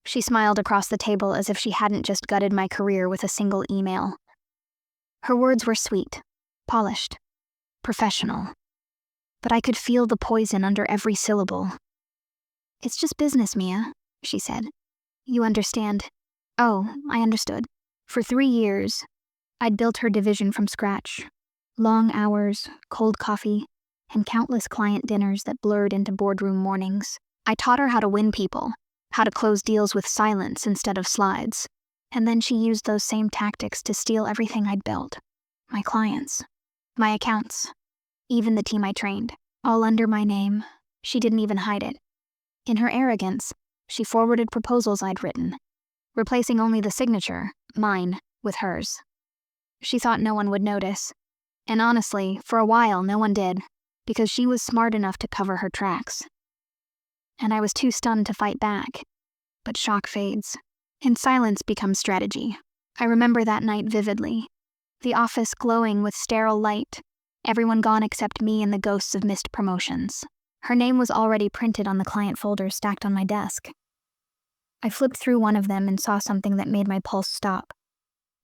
She smiled across the table as if she hadn't just gutted my career with a single email. Her words were sweet, polished, professional. But I could feel the poison under every syllable. "It's just business, Mia," she said. "You understand." Oh, I understood. For 3 years, I'd built her division from scratch. Long hours, cold coffee, and countless client dinners that blurred into boardroom mornings. I taught her how to win people, how to close deals with silence instead of slides. And then she used those same tactics to steal everything I'd built. My clients, my accounts, even the team I trained, all under my name. She didn't even hide it. In her arrogance, she forwarded proposals I'd written, replacing only the signature, mine, with hers. She thought no one would notice. And honestly, for a while no one did, because she was smart enough to cover her tracks. And I was too stunned to fight back. But shock fades, and silence becomes strategy. I remember that night vividly. The office glowing with sterile light, everyone gone except me and the ghosts of missed promotions. Her name was already printed on the client folder stacked on my desk. I flipped through one of them and saw something that made my pulse stop.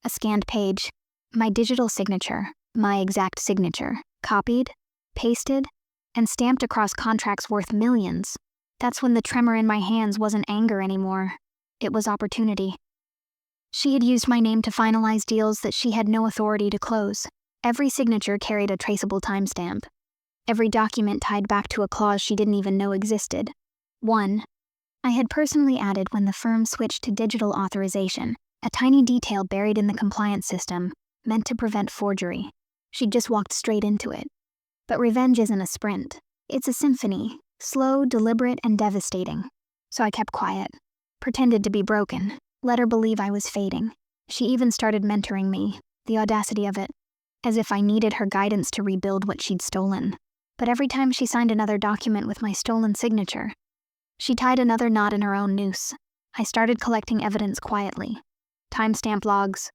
A scanned page, my digital signature, my exact signature, copied, pasted, and stamped across contracts worth millions. That's when the tremor in my hands wasn't anger anymore. It was opportunity. She had used my name to finalize deals that she had no authority to close. Every signature carried a traceable timestamp. Every document tied back to a clause she didn't even know existed. One, I had personally added when the firm switched to digital authorization, a tiny detail buried in the compliance system, meant to prevent forgery. She'd just walked straight into it. But revenge isn't a sprint. It's a symphony, slow, deliberate, and devastating. So I kept quiet, pretended to be broken, let her believe I was fading. She even started mentoring me, the audacity of it, as if I needed her guidance to rebuild what she'd stolen. But every time she signed another document with my stolen signature, she tied another knot in her own noose. I started collecting evidence quietly. Timestamp logs,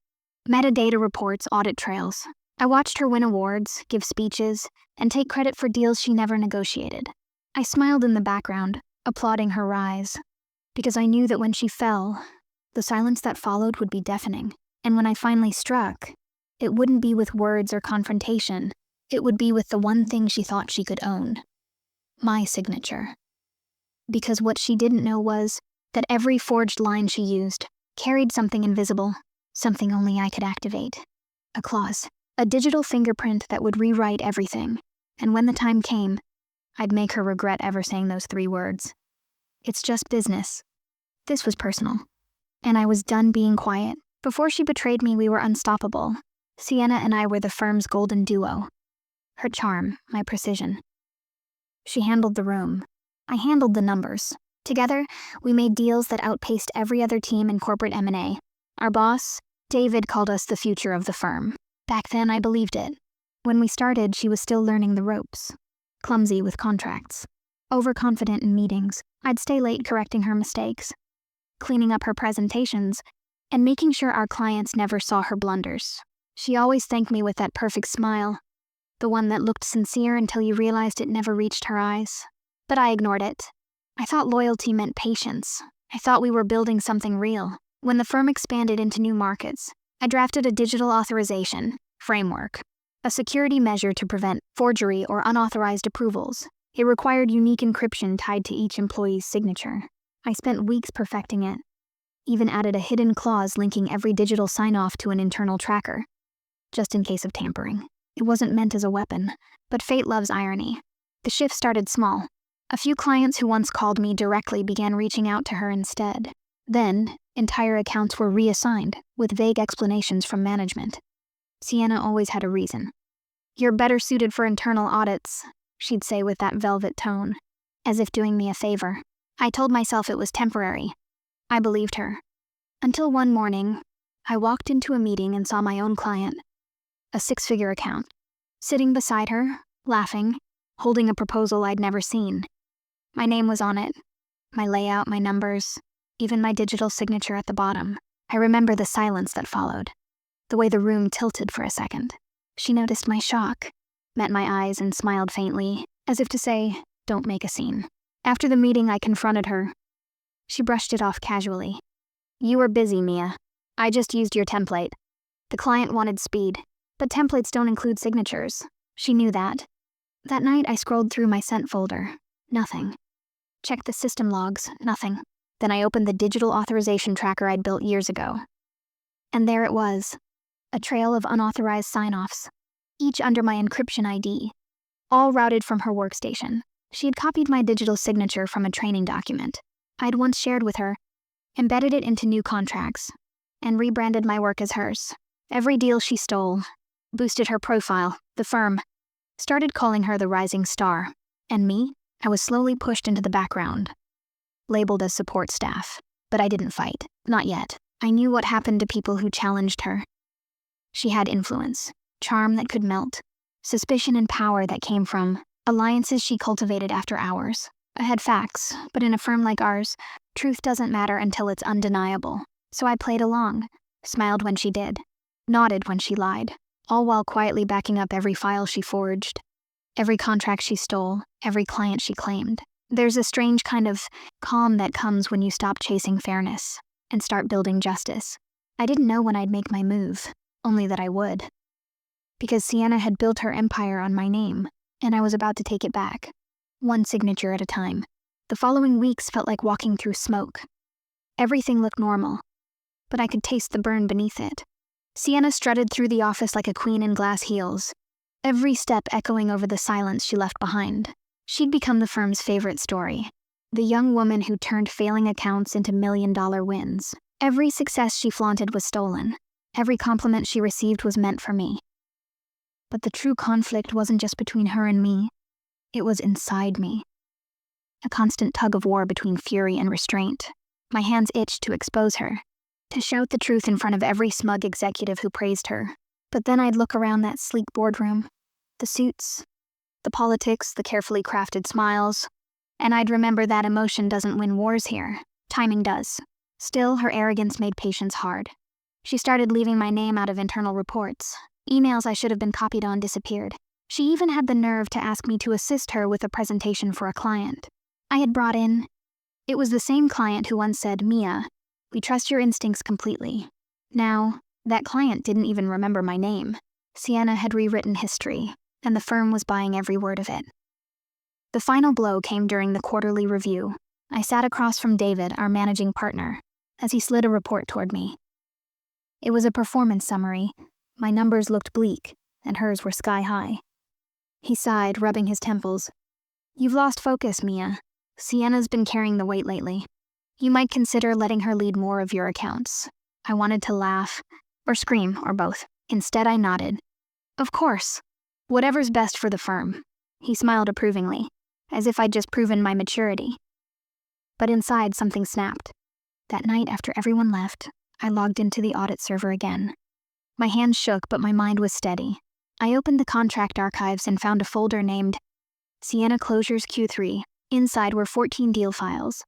metadata reports, audit trails. I watched her win awards, give speeches, and take credit for deals she never negotiated. I smiled in the background, applauding her rise, because I knew that when she fell, the silence that followed would be deafening. And when I finally struck, it wouldn't be with words or confrontation. It would be with the one thing she thought she could own. My signature. Because what she didn't know was that every forged line she used carried something invisible, something only I could activate. A clause, a digital fingerprint that would rewrite everything. And when the time came, I'd make her regret ever saying those 3 words. It's just business. This was personal. And I was done being quiet. Before she betrayed me, we were unstoppable. Sienna and I were the firm's golden duo. Her charm, my precision. She handled the room. I handled the numbers. Together, we made deals that outpaced every other team in corporate M&A. Our boss, David, called us the future of the firm. Back then, I believed it. When we started, she was still learning the ropes. Clumsy with contracts. Overconfident in meetings. I'd stay late correcting her mistakes, cleaning up her presentations, and making sure our clients never saw her blunders. She always thanked me with that perfect smile, the one that looked sincere until you realized it never reached her eyes. But I ignored it. I thought loyalty meant patience. I thought we were building something real. When the firm expanded into new markets, I drafted a digital authorization framework, a security measure to prevent forgery or unauthorized approvals. It required unique encryption tied to each employee's signature. I spent weeks perfecting it, even added a hidden clause linking every digital sign-off to an internal tracker, just in case of tampering. It wasn't meant as a weapon, but fate loves irony. The shift started small. A few clients who once called me directly began reaching out to her instead. Then, entire accounts were reassigned, with vague explanations from management. Sienna always had a reason. "You're better suited for internal audits," she'd say with that velvet tone, as if doing me a favor. I told myself it was temporary. I believed her. Until one morning, I walked into a meeting and saw my own client, a 6-figure account, sitting beside her, laughing, holding a proposal I'd never seen. My name was on it, my layout, my numbers, even my digital signature at the bottom. I remember the silence that followed, the way the room tilted for a second. She noticed my shock, met my eyes and smiled faintly, as if to say, "Don't make a scene." After the meeting, I confronted her. She brushed it off casually. You were busy, Mia. I just used your template. The client wanted speed, but templates don't include signatures. She knew that. That night, I scrolled through my sent folder. Nothing. Checked the system logs. Nothing. Then I opened the digital authorization tracker I'd built years ago. And there it was. A trail of unauthorized sign-offs, each under my encryption ID, all routed from her workstation. She had copied my digital signature from a training document I'd once shared with her, embedded it into new contracts, and rebranded my work as hers. Every deal she stole, boosted her profile, the firm, started calling her the rising star. And me, I was slowly pushed into the background, labeled as support staff. But I didn't fight. Not yet. I knew what happened to people who challenged her. She had influence, charm that could melt, suspicion and power that came from alliances she cultivated after hours. I had facts, but in a firm like ours, truth doesn't matter until it's undeniable. So I played along, smiled when she did, nodded when she lied, all while quietly backing up every file she forged, every contract she stole, every client she claimed. There's a strange kind of calm that comes when you stop chasing fairness and start building justice. I didn't know when I'd make my move, only that I would. Because Sienna had built her empire on my name, and I was about to take it back, one signature at a time. The following weeks felt like walking through smoke. Everything looked normal, but I could taste the burn beneath it. Sienna strutted through the office like a queen in glass heels, every step echoing over the silence she left behind. She'd become the firm's favorite story, the young woman who turned failing accounts into million-dollar wins. Every success she flaunted was stolen. Every compliment she received was meant for me. But the true conflict wasn't just between her and me. It was inside me. A constant tug-of-war between fury and restraint. My hands itched to expose her, to shout the truth in front of every smug executive who praised her. But then I'd look around that sleek boardroom, the suits, the politics, the carefully crafted smiles, and I'd remember that emotion doesn't win wars here. Timing does. Still, her arrogance made patience hard. She started leaving my name out of internal reports. Emails I should have been copied on disappeared. She even had the nerve to ask me to assist her with a presentation for a client I had brought in. It was the same client who once said, Mia, we trust your instincts completely. Now, that client didn't even remember my name. Sienna had rewritten history, and the firm was buying every word of it. The final blow came during the quarterly review. I sat across from David, our managing partner, as he slid a report toward me. It was a performance summary. My numbers looked bleak, and hers were sky high. He sighed, rubbing his temples. You've lost focus, Mia. Sienna's been carrying the weight lately. You might consider letting her lead more of your accounts. I wanted to laugh, or scream, or both. Instead, I nodded. Of course. Whatever's best for the firm. He smiled approvingly, as if I'd just proven my maturity. But inside, something snapped. That night, after everyone left, I logged into the audit server again. My hands shook, but my mind was steady. I opened the contract archives and found a folder named Sienna Closures Q3. Inside were 14 deal files,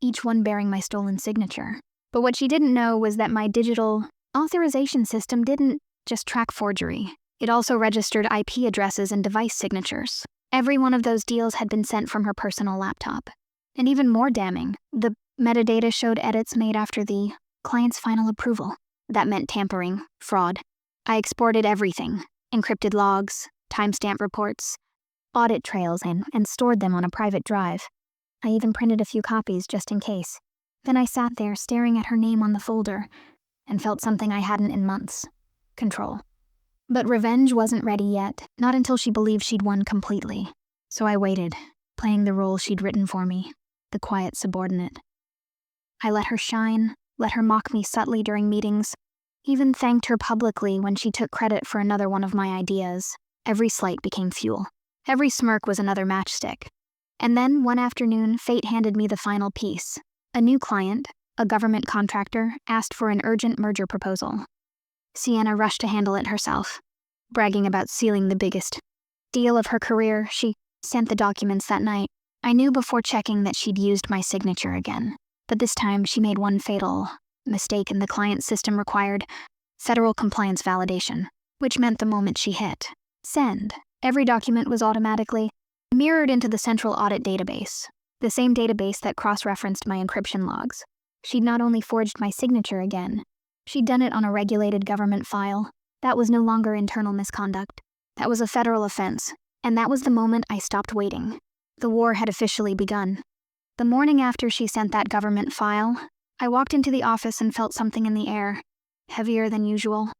each one bearing my stolen signature. But what she didn't know was that my digital authorization system didn't just track forgery. It also registered IP addresses and device signatures. Every one of those deals had been sent from her personal laptop. And even more damning, the metadata showed edits made after the client's final approval. That meant tampering, fraud. I exported everything, encrypted logs, timestamp reports, audit trails, and stored them on a private drive. I even printed a few copies just in case. Then I sat there staring at her name on the folder and felt something I hadn't in months. Control. But revenge wasn't ready yet, not until she believed she'd won completely. So I waited, playing the role she'd written for me, the quiet subordinate. I let her shine, let her mock me subtly during meetings, even thanked her publicly when she took credit for another one of my ideas. Every slight became fuel. Every smirk was another matchstick. And then, one afternoon, fate handed me the final piece. A new client, a government contractor, asked for an urgent merger proposal. Sienna rushed to handle it herself, bragging about sealing the biggest deal of her career. She sent the documents that night. I knew before checking that she'd used my signature again. But this time, she made one fatal mistake, and the client system required federal compliance validation, which meant the moment she hit send, every document was automatically mirrored into the central audit database. the same database that cross-referenced my encryption logs. She'd not only forged my signature again, she'd done it on a regulated government file. That was no longer internal misconduct. That was a federal offense, and that was the moment I stopped waiting. The war had officially begun. The morning after she sent that government file, I walked into the office and felt something in the air, heavier than usual.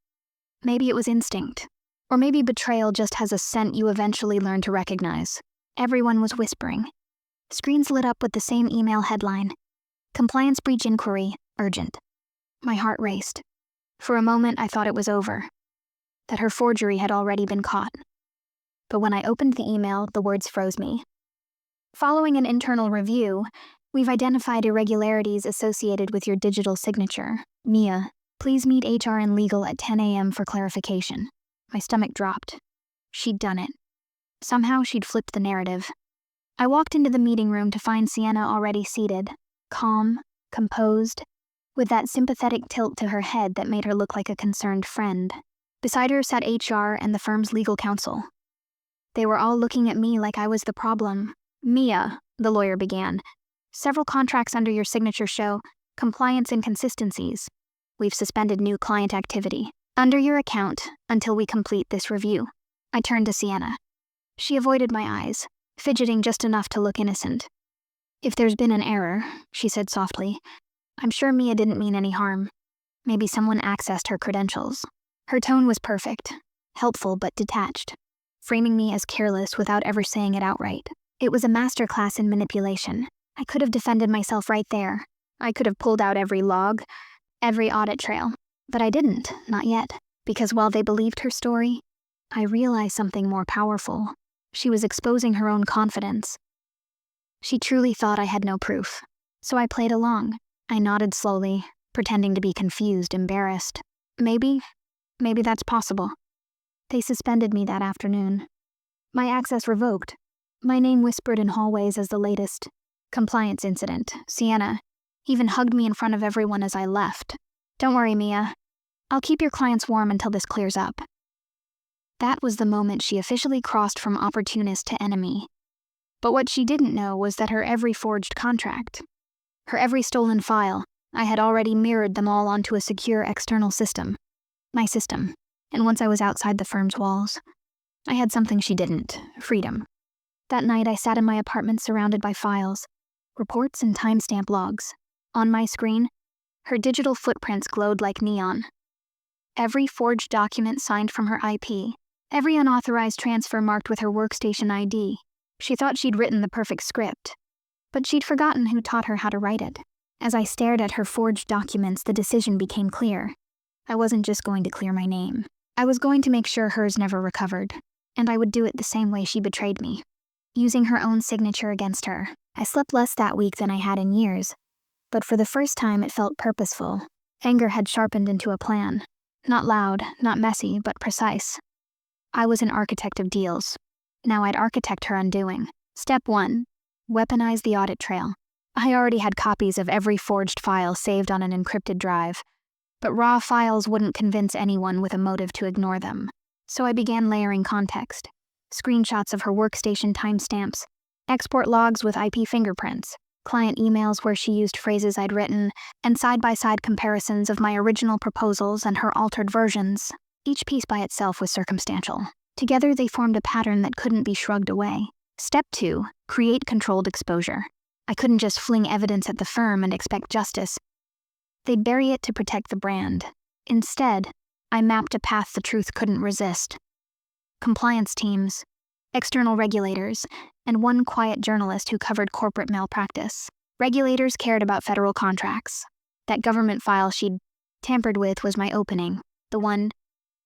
Maybe it was instinct, or maybe betrayal just has a scent you eventually learn to recognize. Everyone was whispering. Screens lit up with the same email headline: Compliance breach inquiry, urgent. My heart raced. For a moment, I thought it was over, that her forgery had already been caught. But when I opened the email, the words froze me. Following an internal review, we've identified irregularities associated with your digital signature. Mia, please meet HR and legal at 10 a.m. for clarification. My stomach dropped. She'd done it. Somehow she'd flipped the narrative. I walked into the meeting room to find Sienna already seated, calm, composed, with that sympathetic tilt to her head that made her look like a concerned friend. Beside her sat HR and the firm's legal counsel. They were all looking at me like I was the problem. Mia, the lawyer began, several contracts under your signature show compliance inconsistencies. We've suspended new client activity under your account until we complete this review. I turned to Sienna. She avoided my eyes, fidgeting just enough to look innocent. If there's been an error, she said softly, I'm sure Mia didn't mean any harm. Maybe someone accessed her credentials. Her tone was perfect, helpful but detached, framing me as careless without ever saying it outright. It was a masterclass in manipulation. I could have defended myself right there. I could have pulled out every log, every audit trail. But I didn't, not yet. Because while they believed her story, I realized something more powerful. She was exposing her own confidence. She truly thought I had no proof. So I played along. I nodded slowly, pretending to be confused, embarrassed. Maybe that's possible. They suspended me that afternoon. My access revoked. My name whispered in hallways as the latest compliance incident. Sienna even hugged me in front of everyone as I left. Don't worry, Mia. I'll keep your clients warm until this clears up. That was the moment she officially crossed from opportunist to enemy. But what she didn't know was that her every forged contract, her every stolen file, I had already mirrored them all onto a secure external system. My system. And once I was outside the firm's walls, I had something she didn't: freedom. That night I sat in my apartment surrounded by files, reports and timestamp logs. On my screen, her digital footprints glowed like neon. Every forged document signed from her IP, every unauthorized transfer marked with her workstation ID. She thought she'd written the perfect script, but she'd forgotten who taught her how to write it. As I stared at her forged documents, the decision became clear. I wasn't just going to clear my name. I was going to make sure hers never recovered, and I would do it the same way she betrayed me, using her own signature against her. I slept less that week than I had in years, but for the first time it felt purposeful. Anger had sharpened into a plan. Not loud, not messy, but precise. I was an architect of deals. Now I'd architect her undoing. Step 1. Weaponize the audit trail. I already had copies of every forged file saved on an encrypted drive, but raw files wouldn't convince anyone with a motive to ignore them. So I began layering context. Screenshots of her workstation timestamps, export logs with IP fingerprints, client emails where she used phrases I'd written, and side-by-side comparisons of my original proposals and her altered versions. Each piece by itself was circumstantial. Together they formed a pattern that couldn't be shrugged away. Step 2. Create controlled exposure. I couldn't just fling evidence at the firm and expect justice. They'd bury it to protect the brand. Instead, I mapped a path the truth couldn't resist. Compliance teams, external regulators, and one quiet journalist who covered corporate malpractice. Regulators cared about federal contracts. That government file she'd tampered with was my opening, the one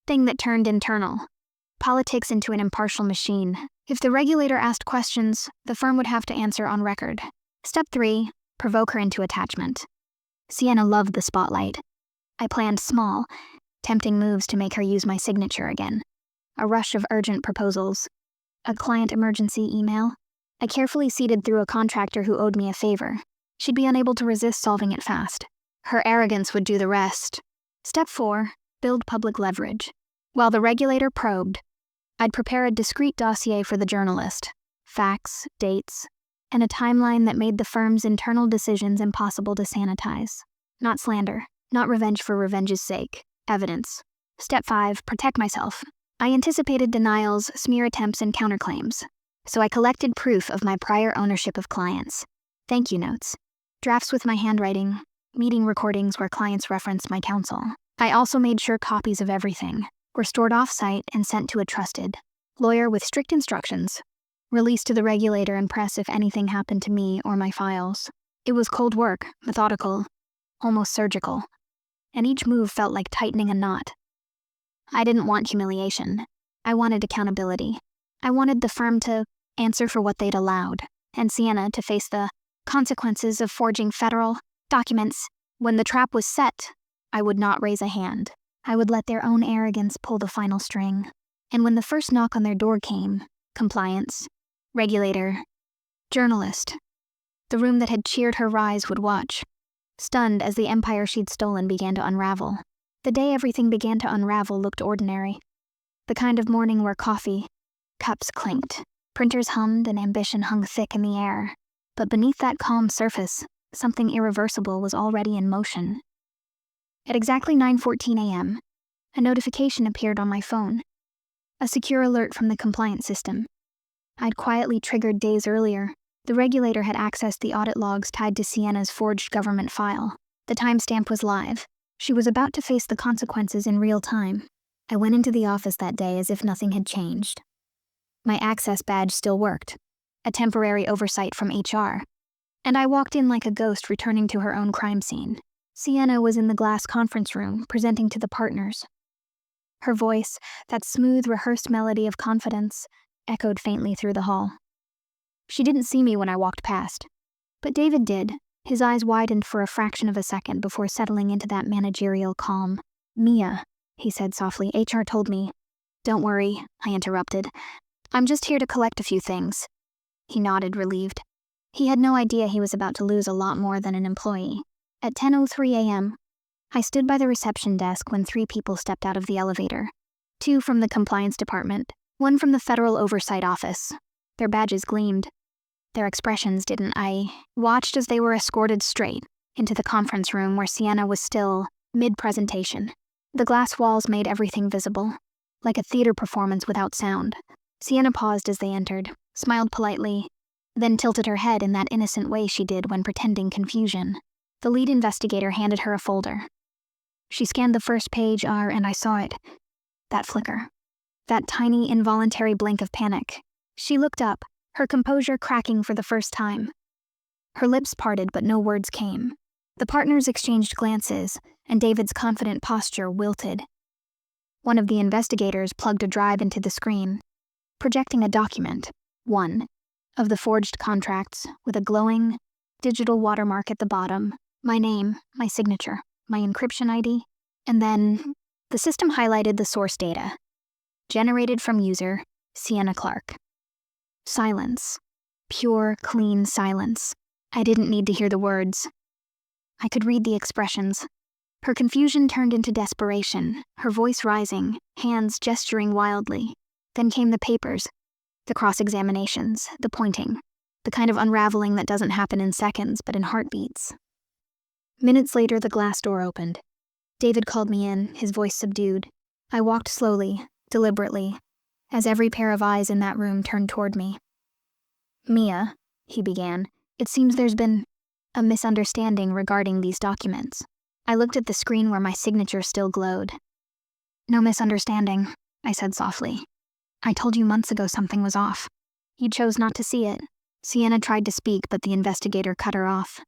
thing that turned internal politics into an impartial machine. If the regulator asked questions, the firm would have to answer on record. Step 3. Provoke her into attachment. Sienna loved the spotlight. I planned small, tempting moves to make her use my signature again. A rush of urgent proposals, a client emergency email. I carefully seeded through a contractor who owed me a favor. She'd be unable to resist solving it fast. Her arrogance would do the rest. Step 4. Build public leverage. While the regulator probed, I'd prepare a discreet dossier for the journalist. Facts, dates, and a timeline that made the firm's internal decisions impossible to sanitize. Not slander, not revenge for revenge's sake. Evidence. Step 5, protect myself. I anticipated denials, smear attempts, and counterclaims, so I collected proof of my prior ownership of clients. Thank you notes. Drafts with my handwriting, meeting recordings where clients referenced my counsel. I also made sure copies of everything were stored off-site and sent to a trusted lawyer with strict instructions, released to the regulator and press if anything happened to me or my files. It was cold work, methodical, almost surgical, and each move felt like tightening a knot. I didn't want humiliation. I wanted accountability. I wanted the firm to answer for what they'd allowed, and Sienna to face the consequences of forging federal documents. When the trap was set, I would not raise a hand. I would let their own arrogance pull the final string. And when the first knock on their door came, compliance, regulator, journalist, the room that had cheered her rise would watch, stunned as the empire she'd stolen began to unravel. The day everything began to unravel looked ordinary. The kind of morning where coffee, cups clinked, printers hummed, and ambition hung thick in the air. But beneath that calm surface, something irreversible was already in motion. At exactly 9:14 a.m., a notification appeared on my phone. A secure alert from the compliance system. I'd quietly triggered days earlier. The regulator had accessed the audit logs tied to Sienna's forged government file. The timestamp was live. She was about to face the consequences in real time. I went into the office that day as if nothing had changed. My access badge still worked, a temporary oversight from HR, and I walked in like a ghost returning to her own crime scene. Sienna was in the glass conference room, presenting to the partners. Her voice, that smooth, rehearsed melody of confidence, echoed faintly through the hall. She didn't see me when I walked past, but David did. His eyes widened for a fraction of a second before settling into that managerial calm. "Mia," he said softly, "HR told me." "Don't worry," I interrupted. "I'm just here to collect a few things." He nodded, relieved. He had no idea he was about to lose a lot more than an employee. At 10:03 a.m., I stood by the reception desk when 3 people stepped out of the elevator. 2 from the compliance department, 1 from the Federal Oversight Office. Their badges gleamed. Their expressions didn't. I watched as they were escorted straight into the conference room where Sienna was still mid-presentation. The glass walls made everything visible, like a theater performance without sound. Sienna paused as they entered, smiled politely, then tilted her head in that innocent way she did when pretending confusion. The lead investigator handed her a folder. She scanned the first page, and I saw it. That flicker. That tiny, involuntary blink of panic. She looked up, her composure cracking for the first time. Her lips parted, but no words came. The partners exchanged glances, and David's confident posture wilted. One of the investigators plugged a drive into the screen, projecting a document, one, of the forged contracts, with a glowing, digital watermark at the bottom, my name, my signature, my encryption ID, and then the system highlighted the source data. Generated from user, Sienna Clark. Silence. Pure, clean silence. I didn't need to hear the words. I could read the expressions. Her confusion turned into desperation, her voice rising, hands gesturing wildly. Then came the papers, the cross-examinations, the pointing, the kind of unraveling that doesn't happen in seconds but in heartbeats. Minutes later, the glass door opened. David called me in, his voice subdued. I walked slowly, deliberately, as every pair of eyes in that room turned toward me. "Mia," he began, "it seems there's been a misunderstanding regarding these documents." I looked at the screen where my signature still glowed. "No misunderstanding," I said softly. "I told you months ago something was off. You chose not to see it." Sienna tried to speak, but the investigator cut her off.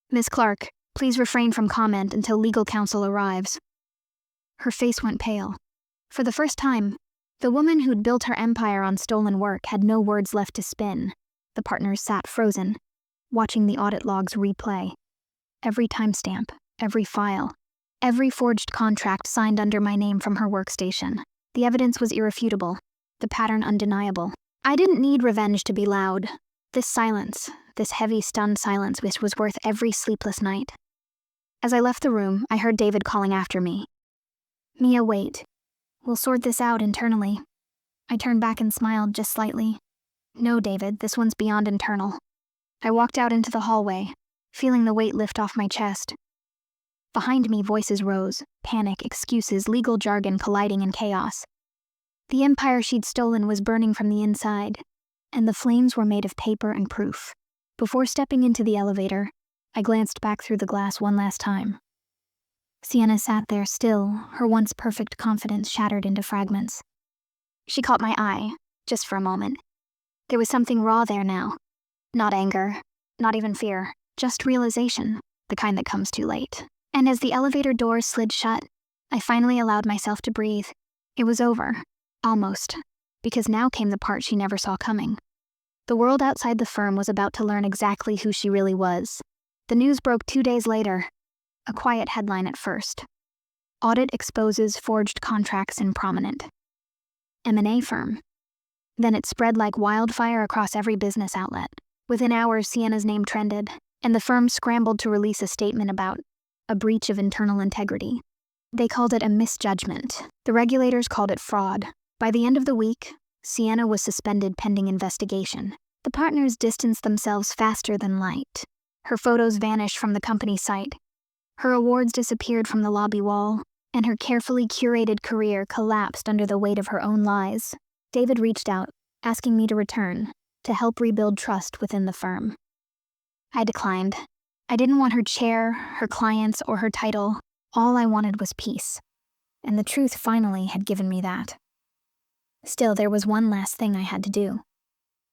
"Miss Clark, please refrain from comment until legal counsel arrives." Her face went pale. For the first time, the woman who'd built her empire on stolen work had no words left to spin. The partners sat frozen, watching the audit logs replay. Every timestamp, every file, every forged contract signed under my name from her workstation. The evidence was irrefutable, the pattern undeniable. I didn't need revenge to be loud. This silence, this heavy, stunned silence, which was worth every sleepless night. As I left the room, I heard David calling after me. "Mia, wait. We'll sort this out internally." I turned back and smiled just slightly. "No, David, this one's beyond internal. I walked out into the hallway, feeling the weight lift off my chest. Behind me, voices rose, panic, excuses, legal jargon colliding in chaos. The empire she'd stolen was burning from the inside, and the flames were made of paper and proof. Before stepping into the elevator, I glanced back through the glass one last time. Sienna sat there still, her once perfect confidence shattered into fragments. She caught my eye, just for a moment. There was something raw there now. Not anger, not even fear, just realization, the kind that comes too late. And as the elevator doors slid shut, I finally allowed myself to breathe. It was over. Almost. Because now came the part she never saw coming. The world outside the firm was about to learn exactly who she really was. The news broke 2 days later. A quiet headline at first. Audit exposes forged contracts in prominent M&A firm. Then it spread like wildfire across every business outlet. Within hours, Sienna's name trended, and the firm scrambled to release a statement about a breach of internal integrity. They called it a misjudgment. The regulators called it fraud. By the end of the week, Sienna was suspended pending investigation. The partners distanced themselves faster than light. Her photos vanished from the company site. Her awards disappeared from the lobby wall, and her carefully curated career collapsed under the weight of her own lies. David reached out, asking me to return, to help rebuild trust within the firm. I declined. I didn't want her chair, her clients, or her title. All I wanted was peace. And the truth finally had given me that. Still, there was one last thing I had to do.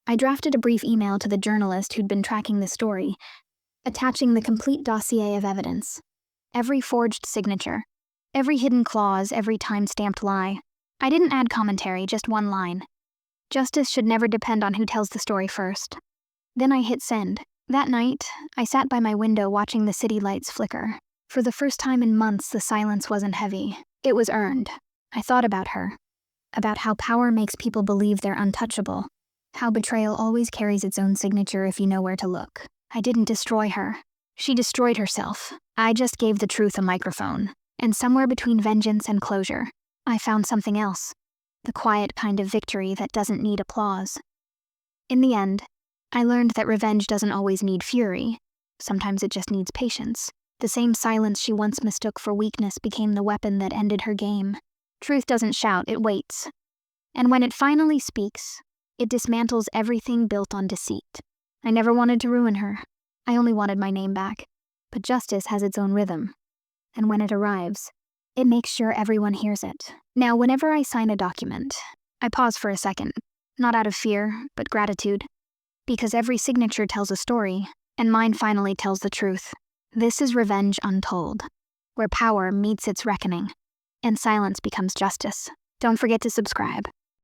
I drafted a brief email to the journalist who'd been tracking the story, attaching the complete dossier of evidence. Every forged signature, every hidden clause, every time-stamped lie. I didn't add commentary, just one line. Justice should never depend on who tells the story first. Then I hit send. That night, I sat by my window watching the city lights flicker. For the first time in months, the silence wasn't heavy. It was earned. I thought about her. About how power makes people believe they're untouchable. How betrayal always carries its own signature if you know where to look. I didn't destroy her. She destroyed herself. I just gave the truth a microphone. And somewhere between vengeance and closure, I found something else. The quiet kind of victory that doesn't need applause. In the end, I learned that revenge doesn't always need fury. Sometimes it just needs patience. The same silence she once mistook for weakness became the weapon that ended her game. Truth doesn't shout, it waits. And when it finally speaks, it dismantles everything built on deceit. I never wanted to ruin her. I only wanted my name back. But justice has its own rhythm. And when it arrives, it makes sure everyone hears it. Now, whenever I sign a document, I pause for a second. Not out of fear, but gratitude. Because every signature tells a story, and mine finally tells the truth. This is Revenge Untold, where power meets its reckoning, and silence becomes justice. Don't forget to subscribe.